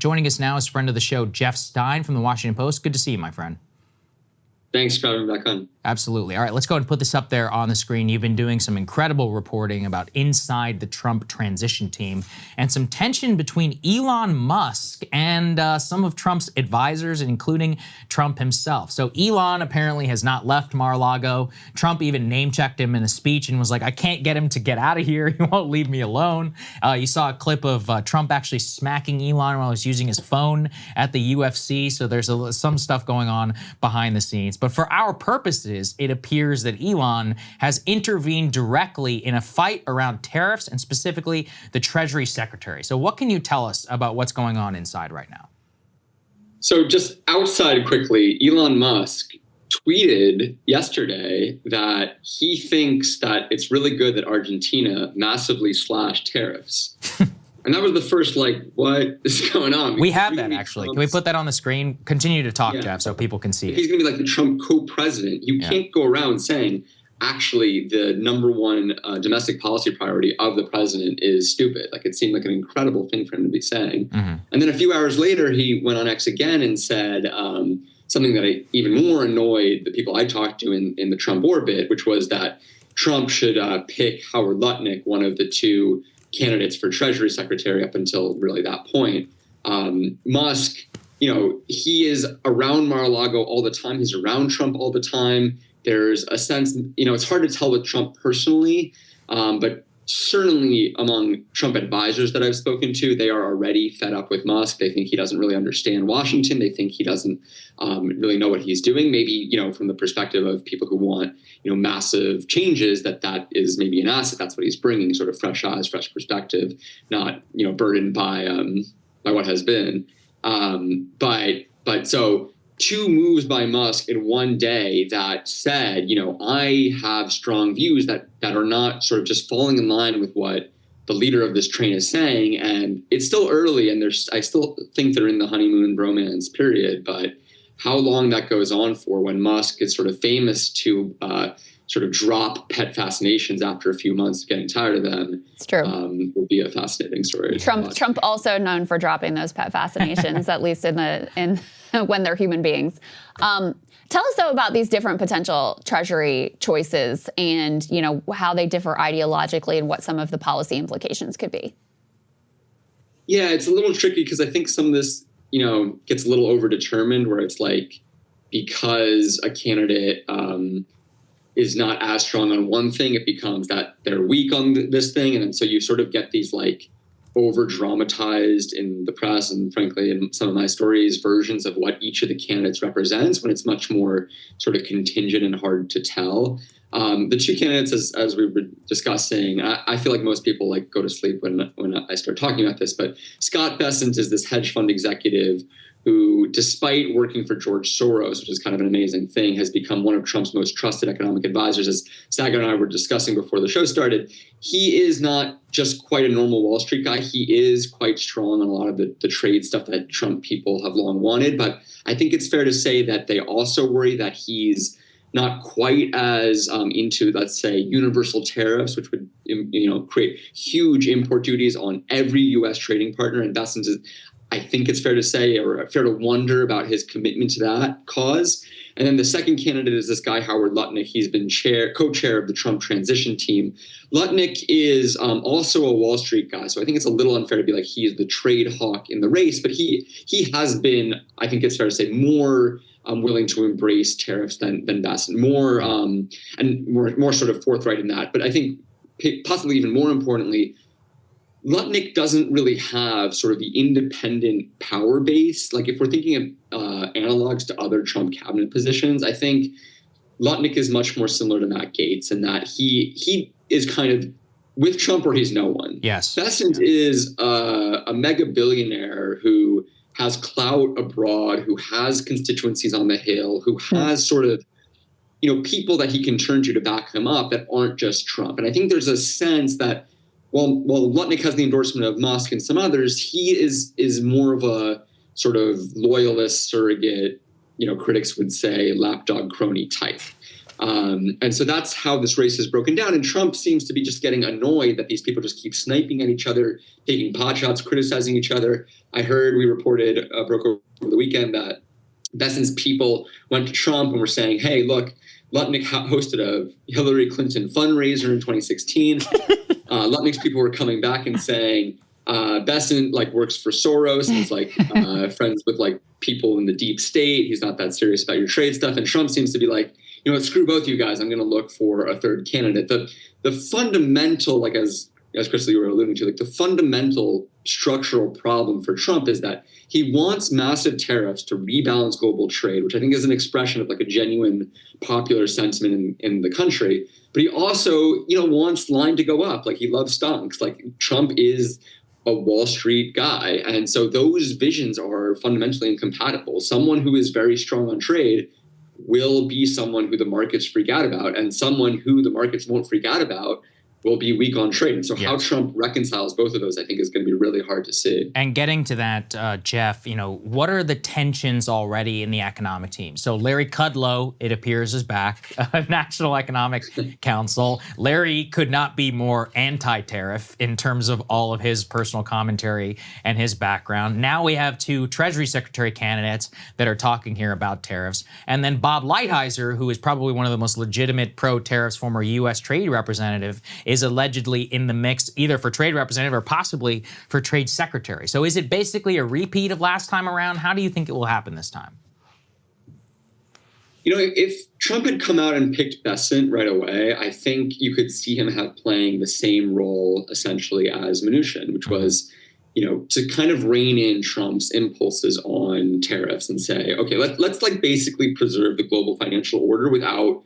Joining us now is friend of the show, Jeff Stein from the Washington Post. Good to see you, my friend. Thanks for having me back on. Absolutely. All right, let's go ahead and put this up there on the screen. You've been doing some incredible reporting about inside the Trump transition team and some tension between Elon Musk and some of Trump's advisors, including Trump himself. So Elon apparently has not left Mar-a-Lago. Trump even name-checked him in a speech and was like, I can't get him to get out of here. He won't leave me alone. You saw a clip of Trump actually smacking Elon while he was using his phone at the UFC. So there's some stuff going on behind the scenes. But for our purposes, it appears that Elon has intervened directly in a fight around tariffs and specifically the Treasury Secretary. So what can you tell us about what's going on inside right now? So just outside quickly, Elon Musk tweeted yesterday that he thinks that it's really good that Argentina massively slashed tariffs. And that was the first, what is going on? We have that, actually. Can we put that on the screen? Continue to talk, Jeff, so people can see it. He's going to be like the Trump co-president. You can't go around saying, actually, the number one domestic policy priority of the president is stupid. It seemed like an incredible thing for him to be saying. Mm-hmm. And then a few hours later, he went on X again and said something that even more annoyed the people I talked to in the Trump orbit, which was that Trump should pick Howard Lutnick, one of the two candidates for Treasury Secretary up until really that point. Musk, he is around Mar-a-Lago all the time. He's around Trump all the time. There's a sense, it's hard to tell with Trump personally, but certainly among Trump advisors that I've spoken to, they are already fed up with Musk. They think he doesn't really understand Washington. They think he doesn't really know what he's doing. Maybe, from the perspective of people who want, massive changes, that is maybe an asset. That's what he's bringing, sort of fresh eyes, fresh perspective, not, burdened by what has been. But so two moves by Musk in one day that said, I have strong views that are not sort of just falling in line with what the leader of this train is saying. And it's still early, and I still think they're in the honeymoon bromance period. But how long that goes on for, when Musk is sort of famous to sort of drop pet fascinations after a few months of getting tired of them. It's true. Will be a fascinating story. Trump also known for dropping those pet fascinations, at least in when they're human beings. Tell us, though, about these different potential Treasury choices and, how they differ ideologically and what some of the policy implications could be. Yeah, it's a little tricky because I think some of this, gets a little overdetermined, where it's because a candidate is not as strong on one thing, it becomes that they're weak on this thing. And then so you sort of get these over dramatized in the press and frankly in some of my stories versions of what each of the candidates represents, when it's much more sort of contingent and hard to tell. The two candidates, as we were discussing, I feel like most people go to sleep when I start talking about this, but Scott Bessent is this hedge fund executive who, despite working for George Soros, which is kind of an amazing thing, has become one of Trump's most trusted economic advisors. As Saagar and I were discussing before the show started, he is not just quite a normal Wall Street guy. He is quite strong on a lot of the trade stuff that Trump people have long wanted. But I think it's fair to say that they also worry that he's not quite as into, let's say, universal tariffs, which would create huge import duties on every U.S. trading partner. And Bessent is, I think it's fair to say, or fair to wonder about his commitment to that cause. And then the second candidate is this guy, Howard Lutnick. He's been co-chair of the Trump transition team. Lutnick is also a Wall Street guy, so I think it's a little unfair to be he is the trade hawk in the race, but he has been, I think it's fair to say, more willing to embrace tariffs than Bessent, more and more sort of forthright in that. But I think possibly even more importantly, Lutnick doesn't really have sort of the independent power base. If we're thinking of analogs to other Trump cabinet positions, I think Lutnick is much more similar to Matt Gaetz in that he is kind of with Trump or he's no one. Yes. Bessent is a mega billionaire who has clout abroad, who has constituencies on the Hill, who has sort of, people that he can turn to back him up that aren't just Trump. And I think there's a sense that while Lutnick has the endorsement of Musk and some others, he is more of a sort of loyalist surrogate, critics would say lapdog crony type. And so that's how this race is broken down. And Trump seems to be just getting annoyed that these people just keep sniping at each other, taking pot shots, criticizing each other. I heard we reported, broke over the weekend, that Besson's people went to Trump and were saying, hey, look, Lutnick hosted a Hillary Clinton fundraiser in 2016. Lutnick's people were coming back and saying, Besson works for Soros and is friends with people in the deep state. He's not that serious about your trade stuff. And Trump seems to be like, you know what, screw both you guys. I'm going to look for a third candidate. The fundamental, as Krystal, you were alluding to, the fundamental structural problem for Trump is that he wants massive tariffs to rebalance global trade, which I think is an expression of a genuine popular sentiment in the country. But he also, wants line to go up. He loves stonks. Trump is a Wall Street guy. And so those visions are fundamentally incompatible. Someone who is very strong on trade will be someone who the markets freak out about, and someone who the markets won't freak out about will be weak on trade. And so how Trump reconciles both of those, I think, is going to be really hard to see. And getting to that, Jeff, what are the tensions already in the economic team? So Larry Kudlow, it appears, is back, National Economic Council. Larry could not be more anti-tariff in terms of all of his personal commentary and his background. Now we have two Treasury Secretary candidates that are talking here about tariffs. And then Bob Lighthizer, who is probably one of the most legitimate pro-tariffs former U.S. trade representative, is allegedly in the mix either for trade representative or possibly for trade secretary. So is it basically a repeat of last time around? How do you think it will happen this time? If Trump had come out and picked Besson right away, I think you could see him playing the same role essentially as Mnuchin, which was, to kind of rein in Trump's impulses on tariffs and say, okay, let's basically preserve the global financial order without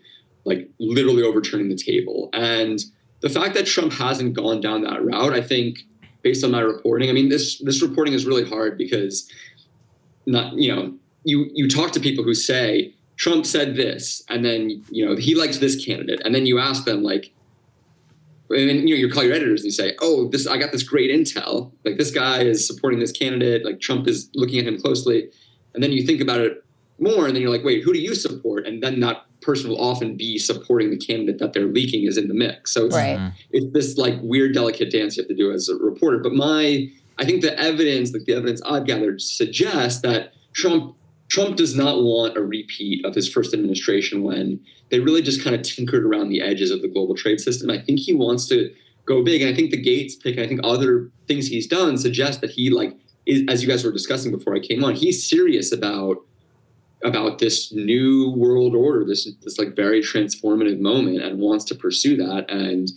literally overturning the table. And the fact that Trump hasn't gone down that route, I think, based on my reporting, this reporting is really hard because you talk to people who say Trump said this, and then he likes this candidate, and then you ask them and then you call your editors and you say, oh, I got this great intel, this guy is supporting this candidate, Trump is looking at him closely, and then you think about it more, and then you're like, wait, who do you support? And then that person will often be supporting the candidate that they're leaking is in the mix. So it's this weird, delicate dance you have to do as a reporter. But I think the evidence, the evidence I've gathered suggests that Trump does not want a repeat of his first administration when they really just kind of tinkered around the edges of the global trade system. I think he wants to go big. And I think the Gates pick, and I think other things he's done suggest that he is, as you guys were discussing before I came on, he's serious about this new world order, this very transformative moment, and wants to pursue that. And,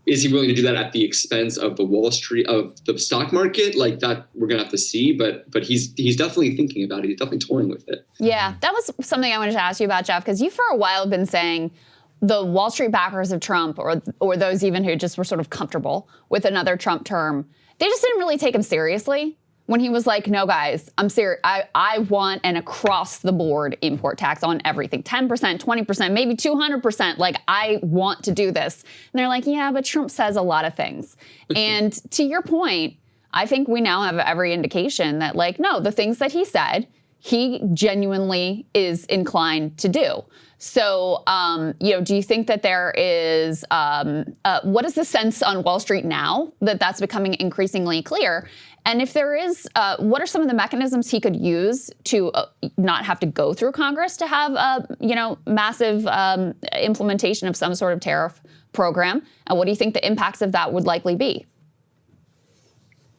is he willing to do that at the expense of the Wall Street, of the stock market? That we're going to have to see, but he's definitely thinking about it. He's definitely toying with it. Yeah, that was something I wanted to ask you about, Jeff, because you for a while have been saying the Wall Street backers of Trump, or those even who just were sort of comfortable with another Trump term, they just didn't really take him seriously. When he was like, no, guys, I'm serious. I want an across-the-board import tax on everything. 10%, 20%, maybe 200%. I want to do this. And they're like, yeah, but Trump says a lot of things. And to your point, I think we now have every indication that, no, the things that he said, he genuinely is inclined to do. So, do you think that there is, what is the sense on Wall Street now that that's becoming increasingly clear? And if there is, what are some of the mechanisms he could use to not have to go through Congress to have a, massive implementation of some sort of tariff program? And what do you think the impacts of that would likely be?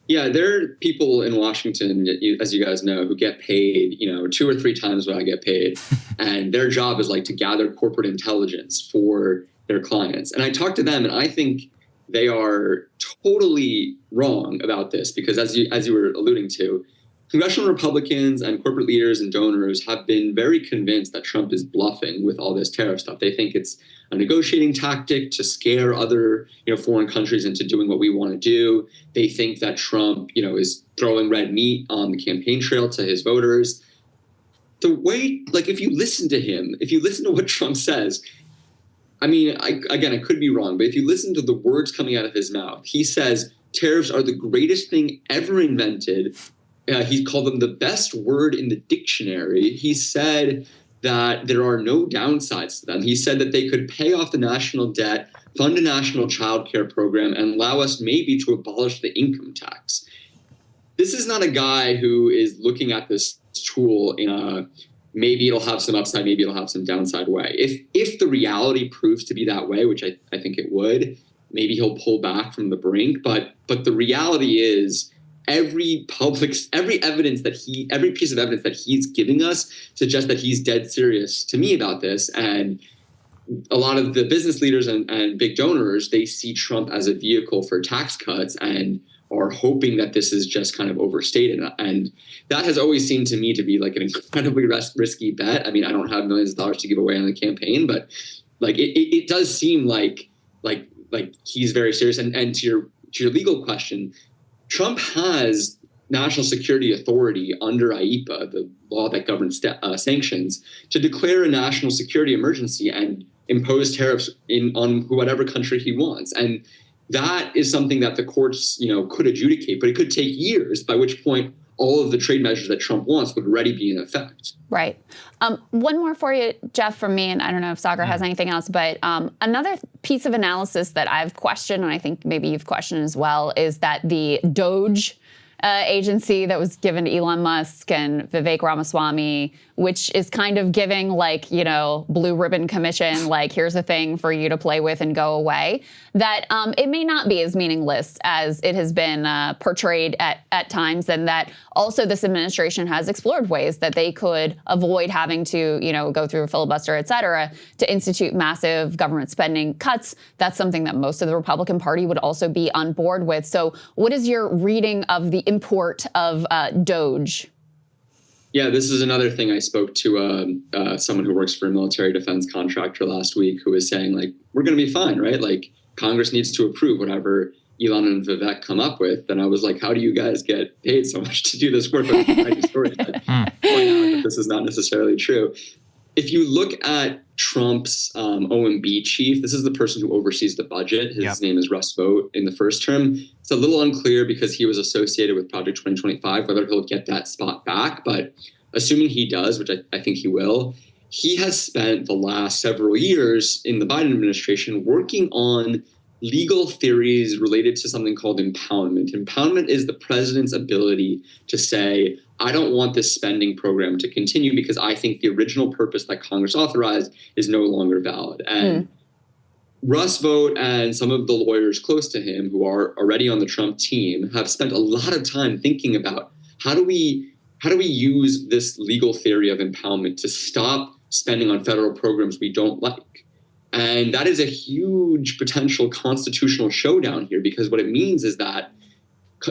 Yeah, there are people in Washington, as you guys know, who get paid, 2 or 3 times what I get paid. And their job is to gather corporate intelligence for their clients. And I talk to them, and I think they are totally wrong about this because, as you were alluding to, congressional Republicans and corporate leaders and donors have been very convinced that Trump is bluffing with all this tariff stuff. They think it's a negotiating tactic to scare other, foreign countries into doing what we want to do. They think that Trump, is throwing red meat on the campaign trail to his voters. The way, if you listen to him, if you listen to what Trump says, I could be wrong, but if you listen to the words coming out of his mouth, he says tariffs are the greatest thing ever invented. He called them the best word in the dictionary. He said that there are no downsides to them. He said that they could pay off the national debt, fund a national child care program, and allow us maybe to abolish the income tax. This is not a guy who is looking at this tool in a maybe it'll have some upside, maybe it'll have some downside way. If the reality proves to be that way, which I think it would, maybe he'll pull back from the brink. But the reality is every piece of evidence that he's giving us suggests that he's dead serious to me about this. And a lot of the business leaders and big donors, they see Trump as a vehicle for tax cuts and are hoping that this is just kind of overstated. And that has always seemed to me to be like an incredibly risky bet. I mean, I don't have millions of dollars to give away on the campaign, but like it does seem like he's very serious. And to your legal question, Trump has national security authority under IEPA, the law that governs sanctions, to declare a national security emergency and impose tariffs on whatever country he wants. And that is something that the courts, could adjudicate, but it could take years, by which point all of the trade measures that Trump wants would already be in effect. Right. One more for you, Jeff, from me, and I don't know if Saagar has anything else, but another piece of analysis that I've questioned, and I think maybe you've questioned as well, is that the DOGE agency that was given to Elon Musk and Vivek Ramaswamy, which is kind of giving blue ribbon commission, like here's a thing for you to play with and go away, that it may not be as meaningless as it has been portrayed at times, and that also this administration has explored ways that they could avoid having to, go through a filibuster, et cetera, to institute massive government spending cuts. That's something that most of the Republican Party would also be on board with. So what is your reading of the import of DOGE? Yeah, this is another thing. I spoke to someone who works for a military defense contractor last week who was saying, like, we're going to be fine, right? Like, Congress needs to approve whatever Elon and Vivek come up with. And I was like, how do you guys get paid so much to do this work? Stories that point out that this is not necessarily true. If you look at Trump's OMB chief, this is the person who oversees the budget. His name is Russ Vought in the first term. It's a little unclear because he was associated with Project 2025, whether he'll get that spot back. But assuming he does, which I think he will, he has spent the last several years in the Biden administration working on legal theories related to something called impoundment. Impoundment is the president's ability to say, I don't want this spending program to continue because I think the original purpose that Congress authorized is no longer valid. And Russ Vought and some of the lawyers close to him who are already on the Trump team have spent a lot of time thinking about how do we use this legal theory of impoundment to stop spending on federal programs we don't like. And that is a huge potential constitutional showdown here, because what it means is that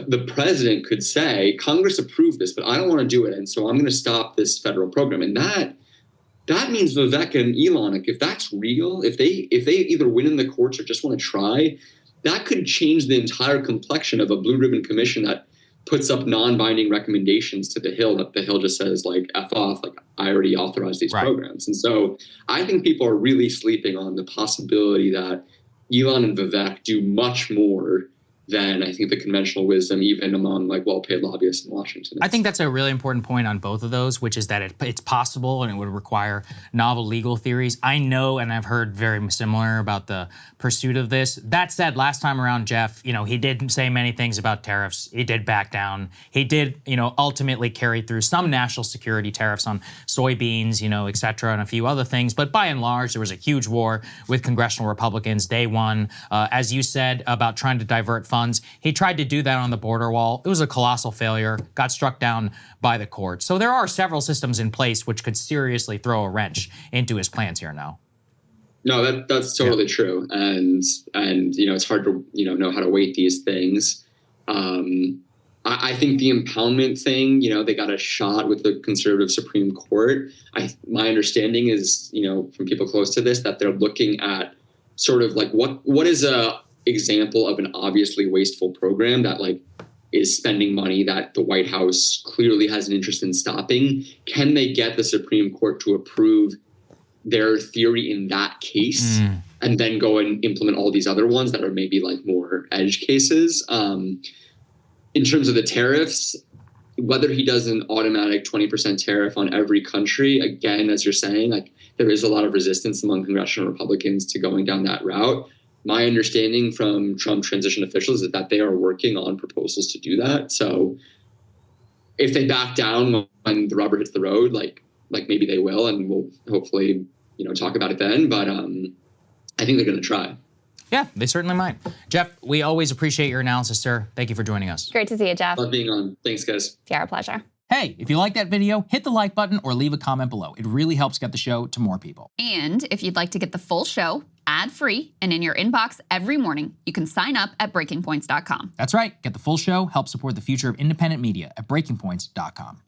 the president could say, Congress approved this, but I don't want to do it. And so I'm going to stop this federal program. And that means Vivek and Elon, like, if that's real, if they either win in the courts or just want to try, that could change the entire complexion of a blue ribbon commission that puts up non-binding recommendations to the Hill, that the Hill just says, like, F off, like, I already authorized these programs. And so I think people are really sleeping on the possibility that Elon and Vivek do much more than I think the conventional wisdom, even among like well-paid lobbyists in Washington. I think that's a really important point on both of those, which is that it's possible and it would require novel legal theories. I know, and I've heard very similar about the pursuit of this. That said, last time around, Jeff, he didn't say many things about tariffs. He did back down. He did, ultimately carry through some national security tariffs on soybeans, et cetera, and a few other things. But by and large, there was a huge war with congressional Republicans. They won. As you said about trying to divert funds, he tried to do that on the border wall. It was a colossal failure, got struck down by the court. So there are several systems in place which could seriously throw a wrench into his plans here now. No, that's totally true. And it's hard to, know how to weight these things. I think the impoundment thing, they got a shot with the conservative Supreme Court. My understanding is, from people close to this, that they're looking at sort of like what is a example of an obviously wasteful program that like is spending money that the White House clearly has an interest in stopping. Can they get the Supreme Court to approve their theory in that case and then go and implement all these other ones that are maybe like more edge cases? In terms of the tariffs, whether he does an automatic 20% tariff on every country, again, as you're saying, like there is a lot of resistance among congressional Republicans to going down that route. My understanding from Trump transition officials is that they are working on proposals to do that. So if they back down when the rubber hits the road, like maybe they will, and we'll hopefully, talk about it then. But I think they're going to try. Yeah, they certainly might. Jeff, we always appreciate your analysis, sir. Thank you for joining us. Great to see you, Jeff. Love being on. Thanks, guys. Yeah, our pleasure. Hey, if you like that video, hit the like button or leave a comment below. It really helps get the show to more people. And if you'd like to get the full show ad-free and in your inbox every morning, you can sign up at breakingpoints.com. That's right. Get the full show, help support the future of independent media at breakingpoints.com.